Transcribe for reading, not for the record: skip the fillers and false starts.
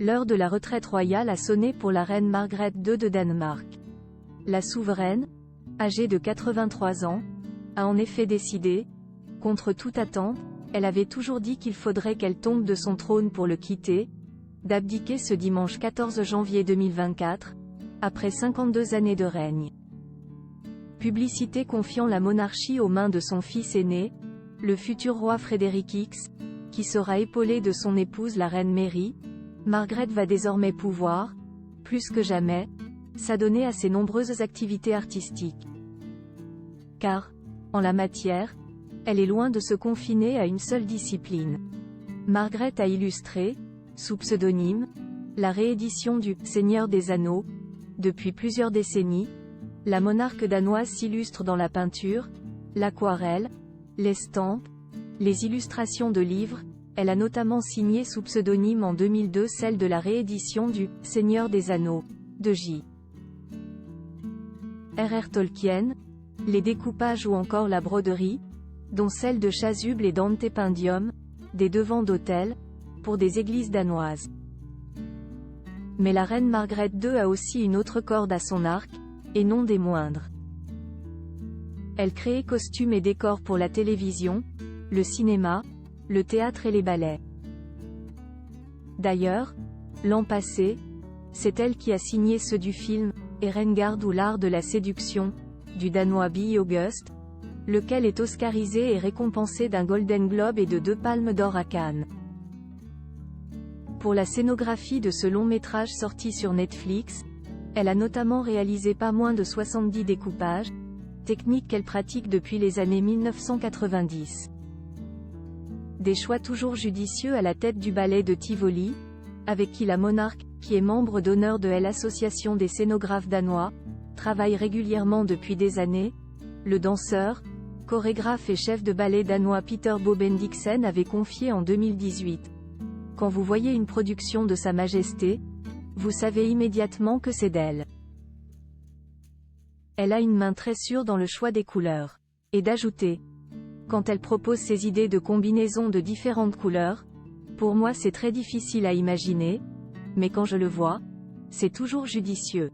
L'heure de la retraite royale a sonné pour la reine Margrethe II de Danemark. La souveraine, âgée de 83 ans, a en effet décidé, contre toute attente, elle avait toujours dit qu'il faudrait qu'elle tombe de son trône pour le quitter, d'abdiquer ce dimanche 14 janvier 2024, après 52 années de règne. Publicité confiant la monarchie aux mains de son fils aîné, le futur roi Frédéric X, qui sera épaulé de son épouse la reine Mary. Margrethe va désormais pouvoir, plus que jamais, s'adonner à ses nombreuses activités artistiques. Car, en la matière, elle est loin de se confiner à une seule discipline. Margrethe a illustré, sous pseudonyme, la réédition du « Seigneur des Anneaux ». Depuis plusieurs décennies, la monarque danoise s'illustre dans la peinture, l'aquarelle, l'estampe, les illustrations de livres. Elle a notamment signé sous pseudonyme en 2002 celle de la réédition du « Seigneur des Anneaux » de J.R.R. Tolkien, les découpages ou encore la broderie, dont celle de chasubles et d'antependium, des devants d'autel, pour des églises danoises. Mais la reine Margrethe II a aussi une autre corde à son arc, et non des moindres. Elle crée costumes et décors pour la télévision, le cinéma, le théâtre et les ballets. D'ailleurs, l'an passé, c'est elle qui a signé ceux du film « Erengard ou l'art de la séduction » du danois Bie August, lequel est oscarisé et récompensé d'un Golden Globe et de 2 Palmes d'Or à Cannes. Pour la scénographie de ce long métrage sorti sur Netflix, elle a notamment réalisé pas moins de 70 découpages, technique qu'elle pratique depuis les années 1990. Des choix toujours judicieux à la tête du ballet de Tivoli, avec qui la monarque, qui est membre d'honneur de l'Association des scénographes danois, travaille régulièrement depuis des années. Le danseur, chorégraphe et chef de ballet danois Peter Bo Bendiksen avait confié en 2018. Quand vous voyez une production de Sa Majesté, vous savez immédiatement que c'est d'elle. Elle a une main très sûre dans le choix des couleurs. Et d'ajouter, quand elle propose ses idées de combinaisons de différentes couleurs, pour moi c'est très difficile à imaginer, mais quand je le vois, c'est toujours judicieux.